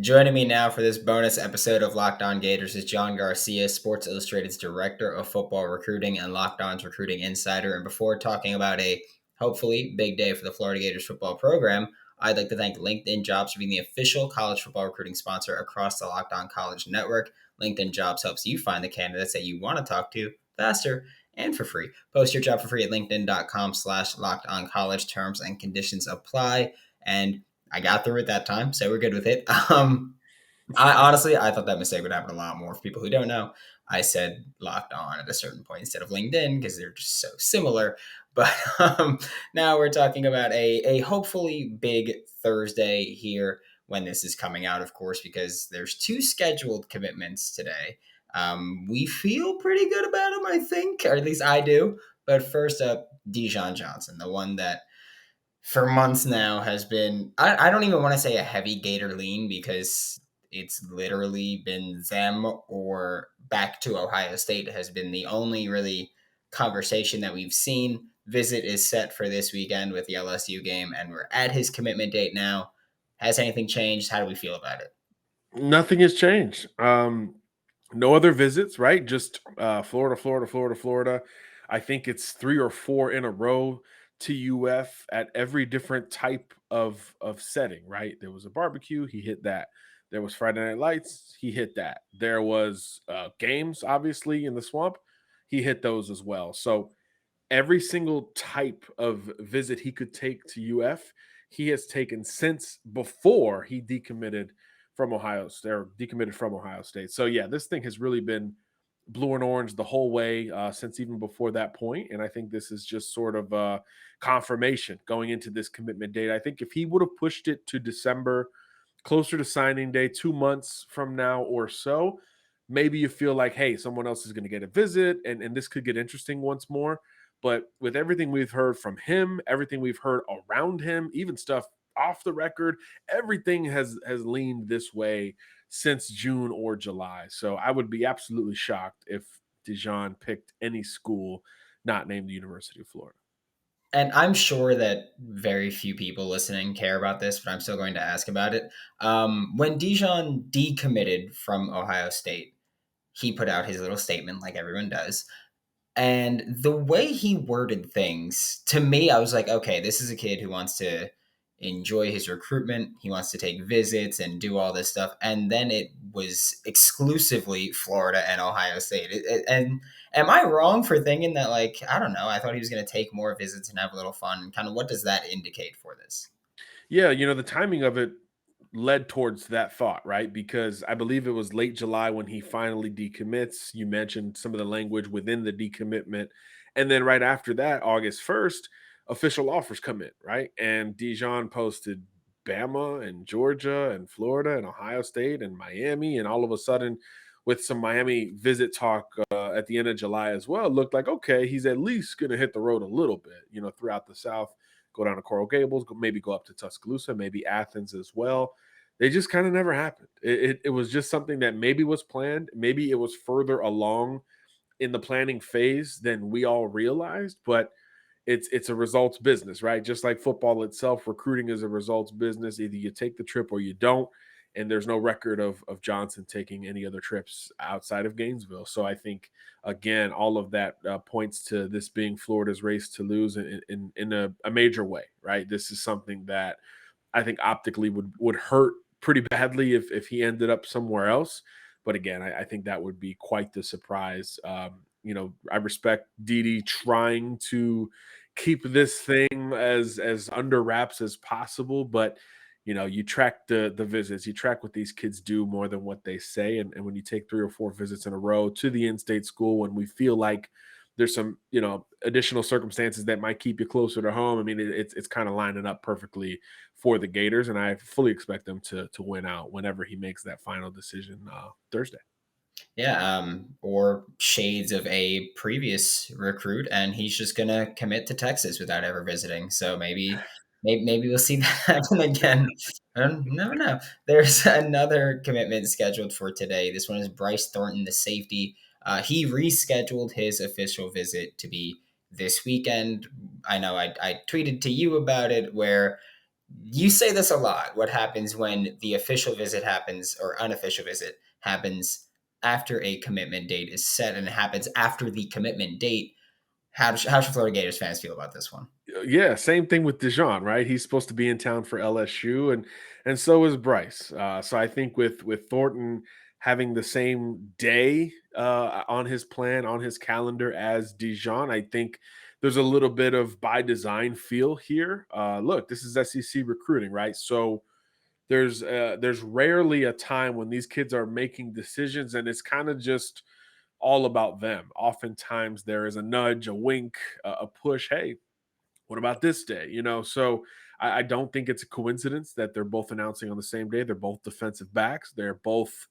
Joining me now for this bonus episode of Locked On Gators is John Garcia, Sports Illustrated's Director of Football Recruiting and Locked On's Recruiting Insider. And before talking about a hopefully big day for the Florida Gators football program, I'd like to thank LinkedIn Jobs for being the official college football recruiting sponsor across the Locked On College Network. LinkedIn Jobs helps you find the candidates that you want to talk to faster and for free. Post your job for free at linkedin.com/locked on college. Terms and conditions apply. And I got through it that time, so we're good with it. I thought that mistake would happen a lot more. For people who don't know, I said locked on at a certain point instead of LinkedIn because they're just so similar. But now we're talking about a hopefully big Thursday here when this is coming out, of course, because there's two scheduled commitments today. We feel pretty good about them, I think, or at least I do. But first up, Dijon Johnson, the one that for months now has been I don't even want to say a heavy Gator lean because it's literally been them or back to Ohio State has been the only really conversation that we've seen. Visit is set for this weekend with the LSU game, and we're at his commitment date now. Has anything changed? How do we feel about it? Nothing has changed. No other visits, right? Just Florida, Florida, Florida, Florida. I think it's 3 or 4 in a row to UF at every different type of setting, right? There was a barbecue, he hit that. There was Friday Night Lights, he hit that. There was games, obviously, in the swamp, he hit those as well. So every single type of visit he could take to UF, he has taken since before he decommitted from Ohio State or decommitted from Ohio State. So yeah, this thing has really been blue and orange the whole way since even before that point. And I think this is just sort of a confirmation going into this commitment date. I think if he would have pushed it to December, closer to signing day, 2 months from now or so, maybe you feel like, hey, someone else is going to get a visit and this could get interesting once more. But with everything we've heard from him, everything we've heard around him, even stuff off the record, everything has leaned this way since June or July. So I would be absolutely shocked if Dijon picked any school not named the University of Florida. And I'm sure that very few people listening care about this, but I'm still going to ask about it. When Dijon decommitted from Ohio State, he put out his little statement like everyone does. And the way he worded things, to me, I was like, okay, this is a kid who wants to enjoy his recruitment. He wants to take visits and do all this stuff. And then it was exclusively Florida and Ohio State. And am I wrong for thinking that, like, I don't know, I thought he was going to take more visits and have a little fun? Kind of what does that indicate for this? Yeah, the timing of it led towards that thought, right? Because I believe it was late July when he finally decommits. You mentioned some of the language within the decommitment. And then right after that, August 1st, official offers come in, right? And Dijon posted Bama and Georgia and Florida and Ohio State and Miami. And all of a sudden, with some Miami visit talk at the end of July as well, it looked like, okay, he's at least going to hit the road a little bit, throughout the South, go down to Coral Gables, maybe go up to Tuscaloosa, maybe Athens as well. They just kind of never happened. It was just something that maybe was planned. Maybe it was further along in the planning phase than we all realized, but it's a results business, right? Just like football itself, recruiting is a results business. Either you take the trip or you don't. And there's no record of Johnson taking any other trips outside of Gainesville. So I think, again, all of that points to this being Florida's race to lose in a major way, right? This is something that I think optically would hurt pretty badly if he ended up somewhere else. But again, I think that would be quite the surprise. I respect Didi trying to keep this thing as under wraps as possible, but you track the visits, you track what these kids do more than what they say. And when you take 3 or 4 visits in a row to the in-state school, when we feel like there's some, additional circumstances that might keep you closer to home. I mean, it's kind of lining up perfectly for the Gators, and I fully expect them to win out whenever he makes that final decision Thursday. Yeah, or shades of a previous recruit, and he's just gonna commit to Texas without ever visiting. So maybe we'll see that happen again. I don't never know. There's another commitment scheduled for today. This one is Bryce Thornton, the safety. He rescheduled his official visit to be this weekend. I know I tweeted to you about it where You say this a lot. What happens when the official visit happens or unofficial visit happens after a commitment date is set and it happens after the commitment date? How should Florida Gators fans feel about this one? Yeah, same thing with Dijon, right? He's supposed to be in town for LSU, and so is Bryce. So I think with Thornton having the same day on his plan on his calendar as Dijon, I think there's a little bit of by design feel here. Look, this is SEC recruiting, right? So there's rarely a time when these kids are making decisions, and it's kind of just all about them. Oftentimes there is a nudge, a wink, a push. Hey, what about this day? So I don't think it's a coincidence that they're both announcing on the same day. They're both defensive backs. They're both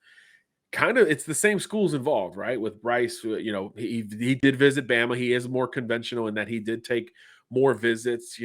kind of it's the same schools involved, right? With Bryce, he did visit Bama. He is more conventional in that he did take more visits.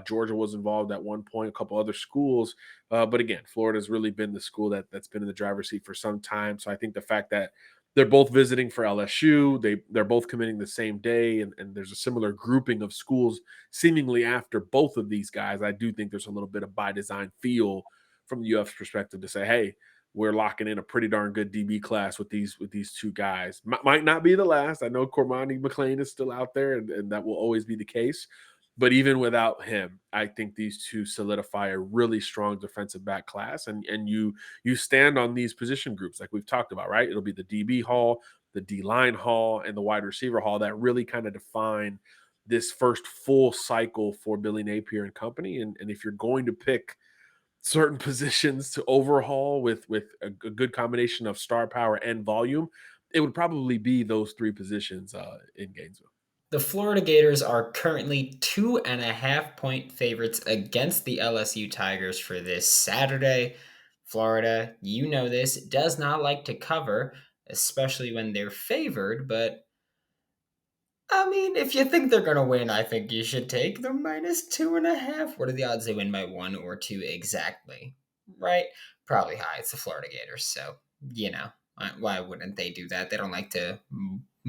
Georgia was involved at one point, a couple other schools, but again, Florida's really been the school that's been in the driver's seat for some time. So I think the fact that they're both visiting for LSU, they're both committing the same day, and there's a similar grouping of schools seemingly after both of these guys. I do think there's a little bit of by design feel from the UF's perspective to say, hey, we're locking in a pretty darn good DB class with these two guys. Might not be the last. I know Cormani McClain is still out there, and that will always be the case. But even without him, I think these two solidify a really strong defensive back class, and you stand on these position groups like we've talked about, right? It'll be the DB hall, the D line hall, and the wide receiver hall that really kind of define this first full cycle for Billy Napier and company. And if you're going to pick certain positions to overhaul with a good combination of star power and volume, it would probably be those three positions in Gainesville. The Florida Gators are currently 2.5 point favorites against the LSU Tigers for this Saturday. Florida, you know this, does not like to cover, especially when they're favored, but I mean, if you think they're going to win, I think you should take the -2.5. What are the odds they win by one or two exactly? Right? Probably high. It's the Florida Gators. So, why wouldn't they do that? They don't like to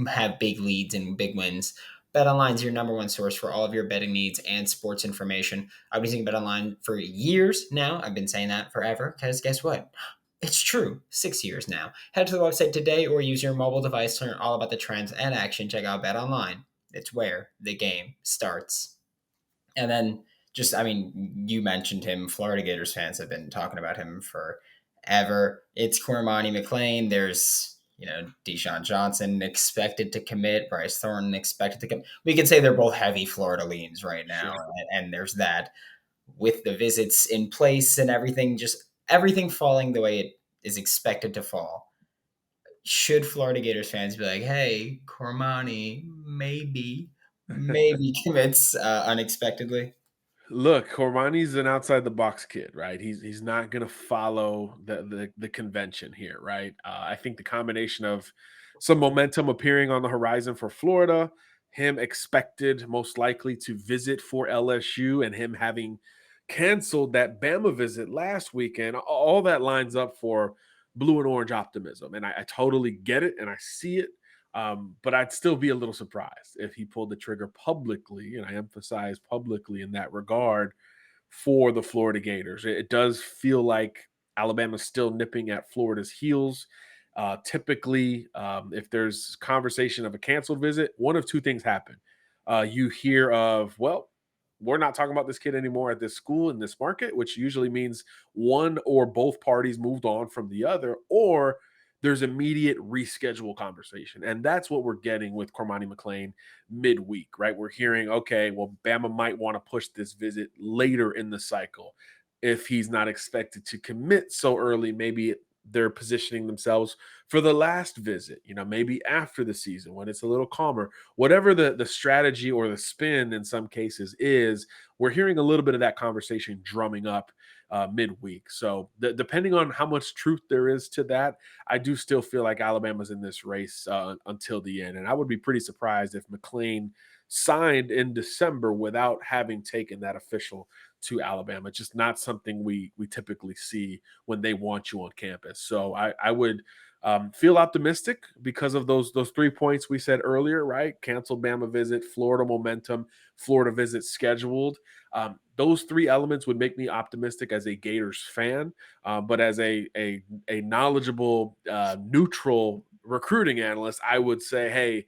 have big leads and big wins. BetOnline is your number one source for all of your betting needs and sports information. I've been using BetOnline for years now. I've been saying that forever because guess what? It's true. 6 years now. Head to the website today or use your mobile device to learn all about the trends and action. Check out Bet Online. It's where the game starts. And then you mentioned him. Florida Gators fans have been talking about him forever. It's Cormani McClain. There's, Dijon Johnson expected to commit. Bryce Thornton expected to commit. We can say they're both heavy Florida leans right now. Sure. And there's that with the visits in place and everything, just everything falling the way it is expected to fall. Should Florida Gators fans be like, hey, Cormani maybe commits unexpectedly? Look, Cormani's an outside the box kid, right? He's not going to follow the convention here, right? I think the combination of some momentum appearing on the horizon for Florida, him expected most likely to visit for LSU, and him having canceled that Bama visit last weekend, all that lines up for blue and orange optimism, and I totally get it and I see it. But I'd still be a little surprised if he pulled the trigger publicly, and I emphasize publicly in that regard for the Florida Gators. It does feel like Alabama's still nipping at Florida's heels. Typically, if there's conversation of a canceled visit, one of two things happen. You hear of, well, we're not talking about this kid anymore at this school in this market, which usually means one or both parties moved on from the other, or there's immediate reschedule conversation. And that's what we're getting with Cormani McClain midweek, right? We're hearing, okay, well, Bama might want to push this visit later in the cycle. If he's not expected to commit so early, maybe they're positioning themselves for the last visit, maybe after the season when it's a little calmer. Whatever the strategy or the spin in some cases is, we're hearing a little bit of that conversation drumming up midweek. So depending on how much truth there is to that, I do still feel like Alabama's in this race until the end. And I would be pretty surprised if McClain signed in December without having taken that official to Alabama. Just not something we typically see when they want you on campus. So I would feel optimistic because of those 3 points we said earlier, right? Canceled Bama visit, Florida momentum, Florida visit scheduled. those three elements would make me optimistic as a Gators fan. But as a knowledgeable, neutral recruiting analyst, I would say, hey,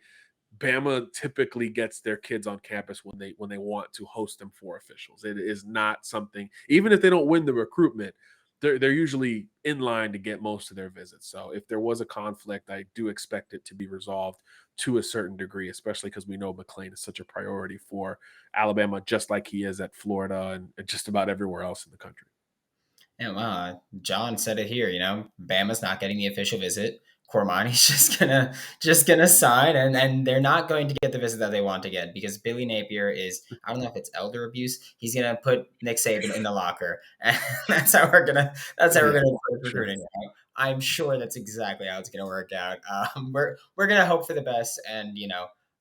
Bama typically gets their kids on campus when they want to host them for officials. It is not something, even if they don't win the recruitment, they're usually in line to get most of their visits. So if there was a conflict, I do expect it to be resolved to a certain degree, especially because we know McClain is such a priority for Alabama, just like he is at Florida and just about everywhere else in the country. Yeah, well, John said it here. Bama's not getting the official visit. Cormani's just gonna sign, and they're not going to get the visit that they want to get because Billy Napier is, I don't know if it's elder abuse. He's gonna put Nick Saban in the locker, and that's how we're gonna Yeah, approach sure. recruiting. I'm sure that's exactly how it's gonna work out. We're gonna hope for the best, and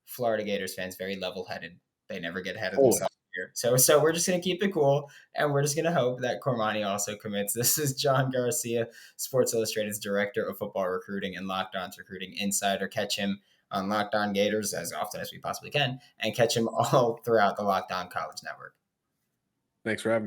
Florida Gators fans very level headed. They never get ahead of Always. themselves here. So we're just gonna keep it cool, and we're just gonna hope that Cormani also commits. This is John Garcia, Sports Illustrated's Director of Football Recruiting and Locked On's Recruiting Insider. Catch him on Locked On Gators as often as we possibly can, and catch him all throughout the Locked On College Network. Thanks for having me.